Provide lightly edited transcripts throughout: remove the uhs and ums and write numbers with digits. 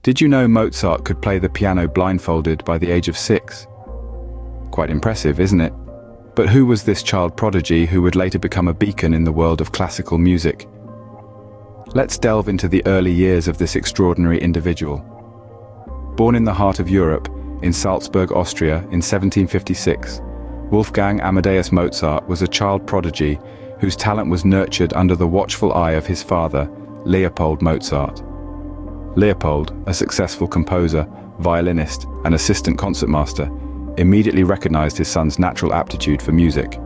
Did you know Mozart could play the piano blindfolded by the age of 6? Quite impressive, isn't it? But who was this child prodigy who would later become a beacon in the world of classical music? Let's delve into the early years of this extraordinary individual. Born in the heart of Europe, in Salzburg, Austria, in 1756, Wolfgang Amadeus Mozart was a child prodigy whose talent was nurtured under the watchful eye of his father, Leopold Mozart. Leopold, a successful composer, violinist, and assistant concertmaster, immediately recognized his son's natural aptitude for music.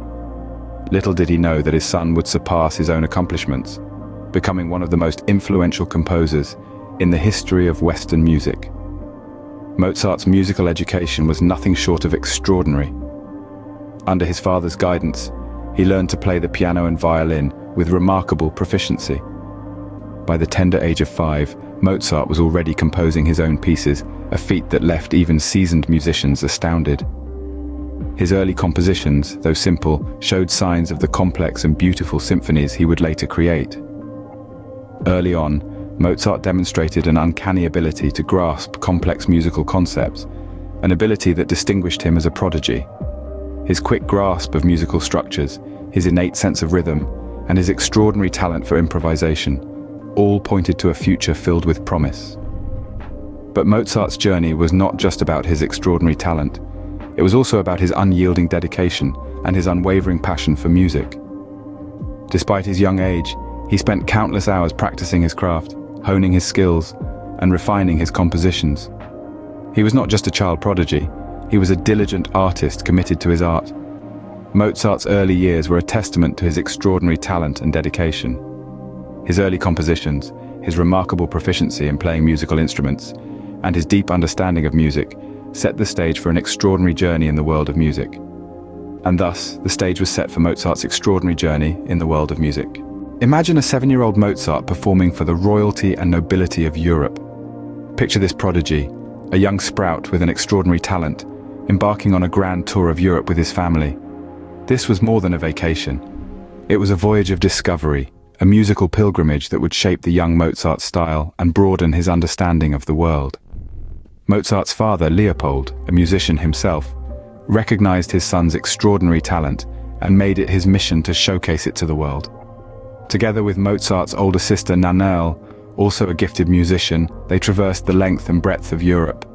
Little did he know that his son would surpass his own accomplishments, becoming one of the most influential composers in the history of Western music. Mozart's musical education was nothing short of extraordinary. Under his father's guidance, he learned to play the piano and violin with remarkable proficiency. By the tender age of 5, Mozart was already composing his own pieces, a feat that left even seasoned musicians astounded. His early compositions, though simple, showed signs of the complex and beautiful symphonies he would later create. Early on, Mozart demonstrated an uncanny ability to grasp complex musical concepts, an ability that distinguished him as a prodigy. His quick grasp of musical structures, his innate sense of rhythm, and his extraordinary talent for improvisation all pointed to a future filled with promise. But Mozart's journey was not just about his extraordinary talent. It was also about his unyielding dedication and his unwavering passion for music. Despite his young age, he spent countless hours practicing his craft, honing his skills, and refining his compositions. He was not just a child prodigy, he was a diligent artist committed to his art. Mozart's early years were a testament to his extraordinary talent and dedication. His early compositions, his remarkable proficiency in playing musical instruments, and his deep understanding of music set the stage for an extraordinary journey in the world of music. And thus, the stage was set for Mozart's extraordinary journey in the world of music. Imagine a 7-year-old Mozart performing for the royalty and nobility of Europe. Picture this prodigy, a young sprout with an extraordinary talent, embarking on a grand tour of Europe with his family. This was more than a vacation. It was a voyage of discovery, a musical pilgrimage that would shape the young Mozart's style and broaden his understanding of the world. Mozart's father, Leopold, a musician himself, recognized his son's extraordinary talent and made it his mission to showcase it to the world. Together with Mozart's older sister Nannerl, also a gifted musician, they traversed the length and breadth of Europe.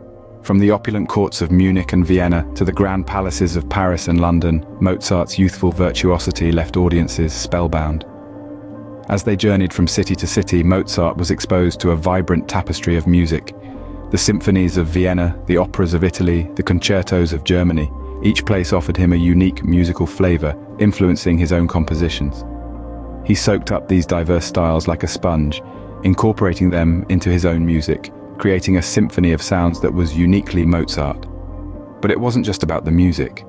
From the opulent courts of Munich and Vienna to the grand palaces of Paris and London, Mozart's youthful virtuosity left audiences spellbound. As they journeyed from city to city, Mozart was exposed to a vibrant tapestry of music. The symphonies of Vienna, the operas of Italy, the concertos of Germany, each place offered him a unique musical flavor, influencing his own compositions. He soaked up these diverse styles like a sponge, incorporating them into his own music, creating a symphony of sounds that was uniquely Mozart. But it wasn't just about the music.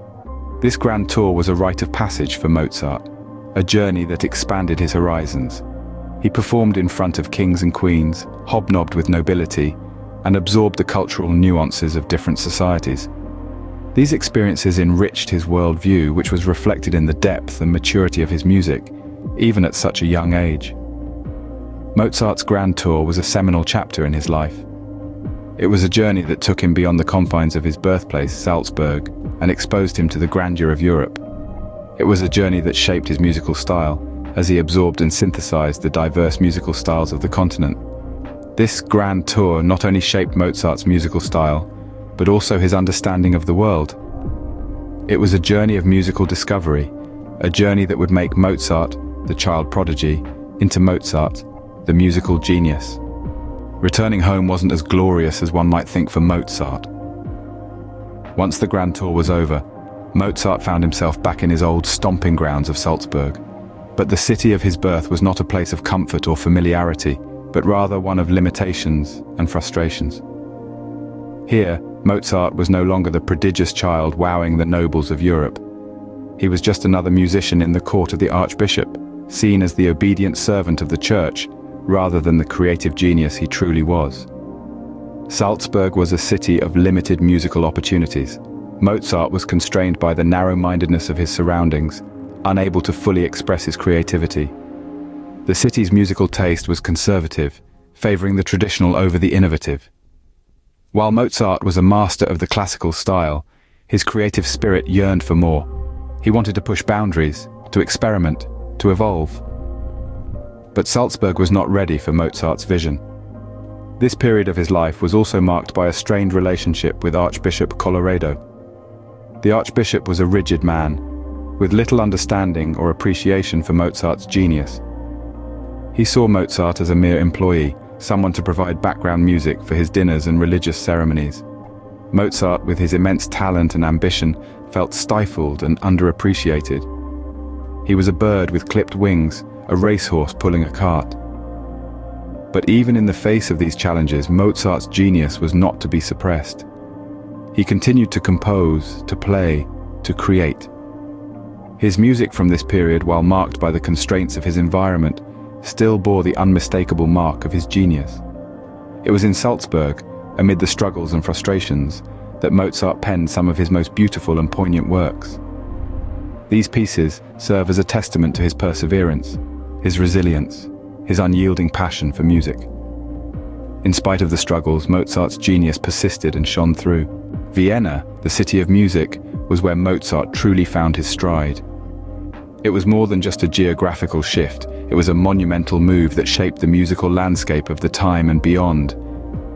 This grand tour was a rite of passage for Mozart, a journey that expanded his horizons. He performed in front of kings and queens, hobnobbed with nobility, and absorbed the cultural nuances of different societies. These experiences enriched his worldview, which was reflected in the depth and maturity of his music, even at such a young age. Mozart's grand tour was a seminal chapter in his life. It was a journey that took him beyond the confines of his birthplace, Salzburg, and exposed him to the grandeur of Europe. It was a journey that shaped his musical style, as he absorbed and synthesized the diverse musical styles of the continent. This grand tour not only shaped Mozart's musical style, but also his understanding of the world. It was a journey of musical discovery, a journey that would make Mozart, the child prodigy, into Mozart, the musical genius. Returning home wasn't as glorious as one might think for Mozart. Once the grand tour was over, Mozart found himself back in his old stomping grounds of Salzburg. But the city of his birth was not a place of comfort or familiarity, but rather one of limitations and frustrations. Here, Mozart was no longer the prodigious child wowing the nobles of Europe. He was just another musician in the court of the archbishop, seen as the obedient servant of the church, rather than the creative genius he truly was. Salzburg was a city of limited musical opportunities. Mozart was constrained by the narrow-mindedness of his surroundings, unable to fully express his creativity. The city's musical taste was conservative, favoring the traditional over the innovative. While Mozart was a master of the classical style, his creative spirit yearned for more. He wanted to push boundaries, to experiment, to evolve. But Salzburg was not ready for Mozart's vision. This period of his life was also marked by a strained relationship with Archbishop Colloredo. The Archbishop was a rigid man, with little understanding or appreciation for Mozart's genius. He saw Mozart as a mere employee, someone to provide background music for his dinners and religious ceremonies. Mozart, with his immense talent and ambition, felt stifled and underappreciated. He was a bird with clipped wings, a racehorse pulling a cart. But even in the face of these challenges, Mozart's genius was not to be suppressed. He continued to compose, to play, to create. His music from this period, while marked by the constraints of his environment, still bore the unmistakable mark of his genius. It was in Salzburg, amid the struggles and frustrations, that Mozart penned some of his most beautiful and poignant works. These pieces serve as a testament to his perseverance, his resilience, his unyielding passion for music. In spite of the struggles, Mozart's genius persisted and shone through. Vienna, the city of music, was where Mozart truly found his stride. It was more than just a geographical shift, it was a monumental move that shaped the musical landscape of the time and beyond.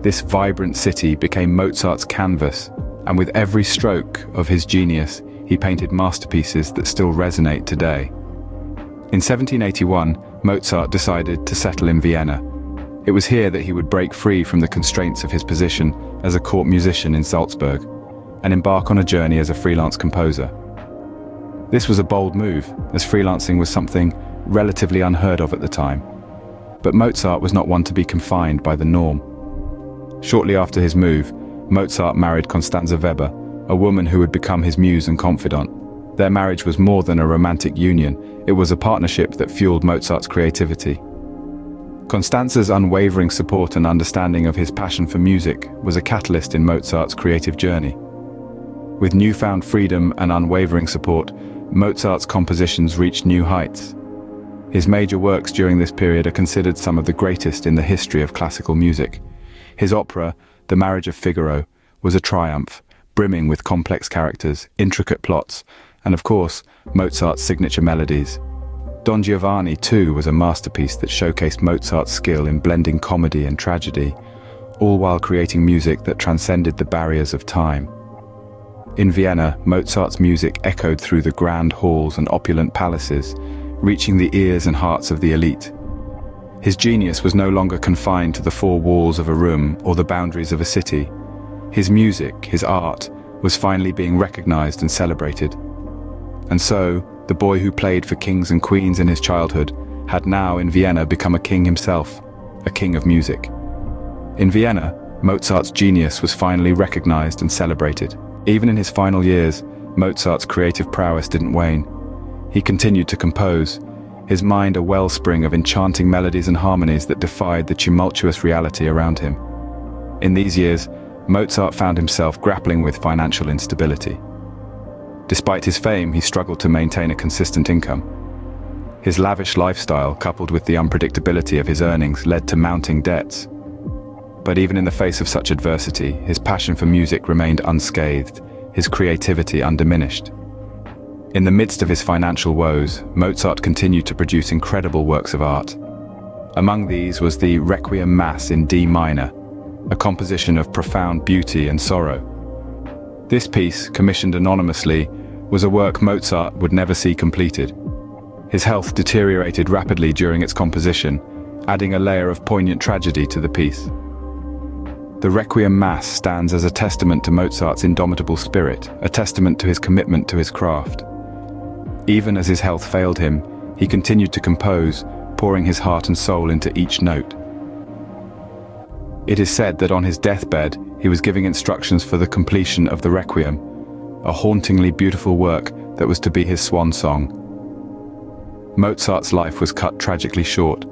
This vibrant city became Mozart's canvas, and with every stroke of his genius, he painted masterpieces that still resonate today. In 1781, Mozart decided to settle in Vienna. It was here that he would break free from the constraints of his position as a court musician in Salzburg and embark on a journey as a freelance composer. This was a bold move, as freelancing was something relatively unheard of at the time. But Mozart was not one to be confined by the norm. Shortly after his move, Mozart married Constanze Weber, a woman who would become his muse and confidant. Their marriage was more than a romantic union, it was a partnership that fueled Mozart's creativity. Constanze's unwavering support and understanding of his passion for music was a catalyst in Mozart's creative journey. With newfound freedom and unwavering support, Mozart's compositions reached new heights. His major works during this period are considered some of the greatest in the history of classical music. His opera, The Marriage of Figaro, was a triumph, brimming with complex characters, intricate plots, and of course, Mozart's signature melodies. Don Giovanni, too, was a masterpiece that showcased Mozart's skill in blending comedy and tragedy, all while creating music that transcended the barriers of time. In Vienna, Mozart's music echoed through the grand halls and opulent palaces, reaching the ears and hearts of the elite. His genius was no longer confined to the four walls of a room or the boundaries of a city. His music, his art, was finally being recognized and celebrated. And so, the boy who played for kings and queens in his childhood had now in Vienna become a king himself, a king of music. In Vienna, Mozart's genius was finally recognized and celebrated. Even in his final years, Mozart's creative prowess didn't wane. He continued to compose, his mind a wellspring of enchanting melodies and harmonies that defied the tumultuous reality around him. In these years, Mozart found himself grappling with financial instability. Despite his fame, he struggled to maintain a consistent income. His lavish lifestyle, coupled with the unpredictability of his earnings, led to mounting debts. But even in the face of such adversity, his passion for music remained unscathed, his creativity undiminished. In the midst of his financial woes, Mozart continued to produce incredible works of art. Among these was the Requiem Mass in D minor, a composition of profound beauty and sorrow. This piece, commissioned anonymously, was a work Mozart would never see completed. His health deteriorated rapidly during its composition, adding a layer of poignant tragedy to the piece. The Requiem Mass stands as a testament to Mozart's indomitable spirit, a testament to his commitment to his craft. Even as his health failed him, he continued to compose, pouring his heart and soul into each note. It is said that on his deathbed, he was giving instructions for the completion of the Requiem, a hauntingly beautiful work that was to be his swan song. Mozart's life was cut tragically short.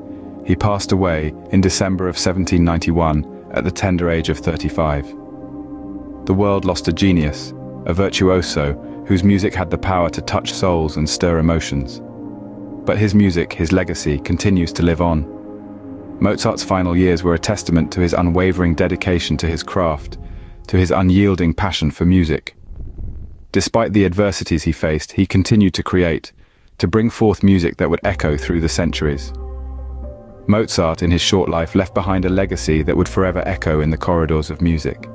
He passed away in December of 1791 at the tender age of 35. The world lost a genius, a virtuoso whose music had the power to touch souls and stir emotions. But his music, his legacy, continues to live on. Mozart's final years were a testament to his unwavering dedication to his craft, to his unyielding passion for music. Despite the adversities he faced, he continued to create, to bring forth music that would echo through the centuries. Mozart, in his short life, left behind a legacy that would forever echo in the corridors of music.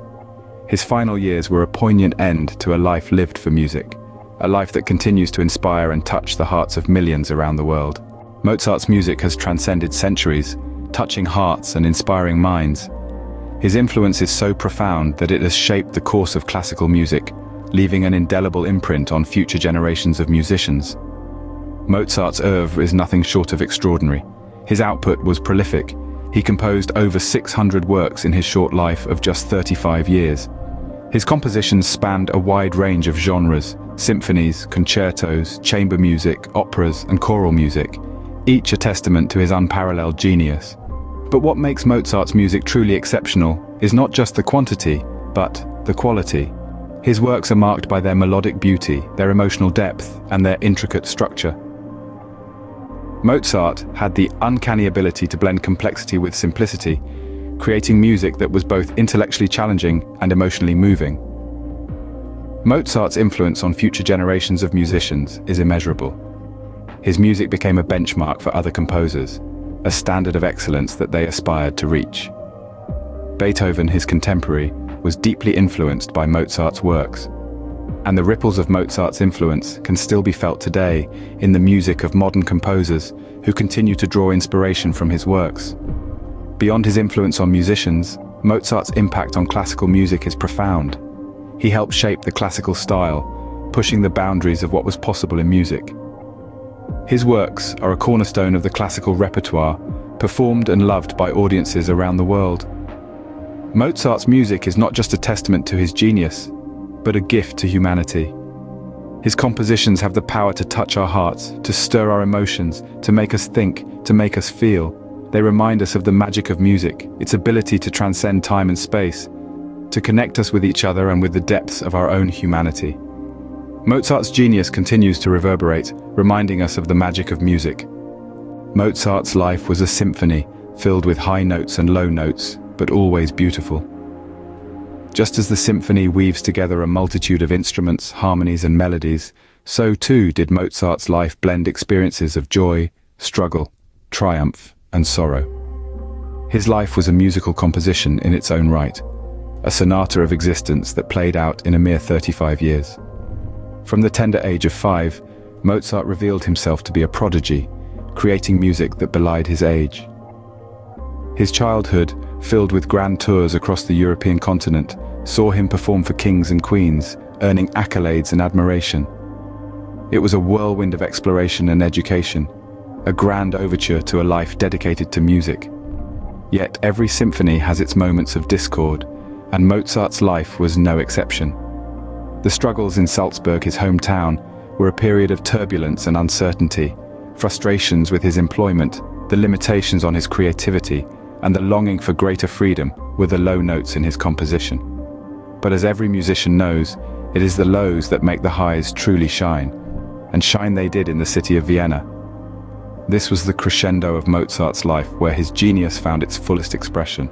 His final years were a poignant end to a life lived for music, a life that continues to inspire and touch the hearts of millions around the world. Mozart's music has transcended centuries, touching hearts and inspiring minds. His influence is so profound that it has shaped the course of classical music, leaving an indelible imprint on future generations of musicians. Mozart's oeuvre is nothing short of extraordinary. His output was prolific. He composed over 600 works in his short life of just 35 years. His compositions spanned a wide range of genres: symphonies, concertos, chamber music, operas, and choral music, each a testament to his unparalleled genius. But what makes Mozart's music truly exceptional is not just the quantity, but the quality. His works are marked by their melodic beauty, their emotional depth, and their intricate structure. Mozart had the uncanny ability to blend complexity with simplicity, creating music that was both intellectually challenging and emotionally moving. Mozart's influence on future generations of musicians is immeasurable. His music became a benchmark for other composers, a standard of excellence that they aspired to reach. Beethoven, his contemporary, was deeply influenced by Mozart's works, and the ripples of Mozart's influence can still be felt today in the music of modern composers who continue to draw inspiration from his works. Beyond his influence on musicians, Mozart's impact on classical music is profound. He helped shape the classical style, pushing the boundaries of what was possible in music. His works are a cornerstone of the classical repertoire, performed and loved by audiences around the world. Mozart's music is not just a testament to his genius, but a gift to humanity. His compositions have the power to touch our hearts, to stir our emotions, to make us think, to make us feel. They remind us of the magic of music, its ability to transcend time and space, to connect us with each other and with the depths of our own humanity. Mozart's genius continues to reverberate, reminding us of the magic of music. Mozart's life was a symphony, filled with high notes and low notes, but always beautiful. Just as the symphony weaves together a multitude of instruments, harmonies, and melodies, so too did Mozart's life blend experiences of joy, struggle, triumph, and sorrow. His life was a musical composition in its own right, a sonata of existence that played out in a mere 35 years. From the tender age of 5, Mozart revealed himself to be a prodigy, creating music that belied his age. His childhood, filled with grand tours across the European continent, saw him perform for kings and queens, earning accolades and admiration. It was a whirlwind of exploration and education, a grand overture to a life dedicated to music. Yet every symphony has its moments of discord, and Mozart's life was no exception. The struggles in Salzburg, his hometown, were a period of turbulence and uncertainty, frustrations with his employment, the limitations on his creativity, and the longing for greater freedom were the low notes in his composition. But as every musician knows, it is the lows that make the highs truly shine, and shine they did in the city of Vienna. This was the crescendo of Mozart's life, where his genius found its fullest expression.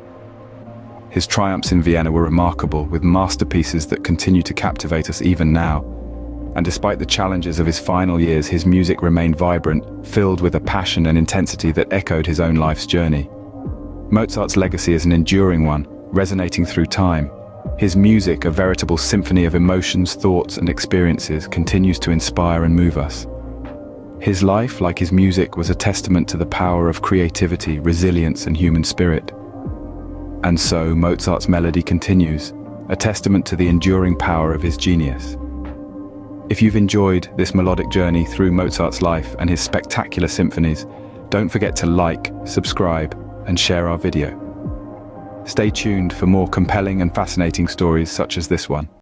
His triumphs in Vienna were remarkable, with masterpieces that continue to captivate us even now. And despite the challenges of his final years, his music remained vibrant, filled with a passion and intensity that echoed his own life's journey. Mozart's legacy is an enduring one, resonating through time. His music, a veritable symphony of emotions, thoughts, and experiences, continues to inspire and move us. His life, like his music, was a testament to the power of creativity, resilience, and human spirit. And so, Mozart's melody continues, a testament to the enduring power of his genius. If you've enjoyed this melodic journey through Mozart's life and his spectacular symphonies, don't forget to like, subscribe, and share our video. Stay tuned for more compelling and fascinating stories such as this one.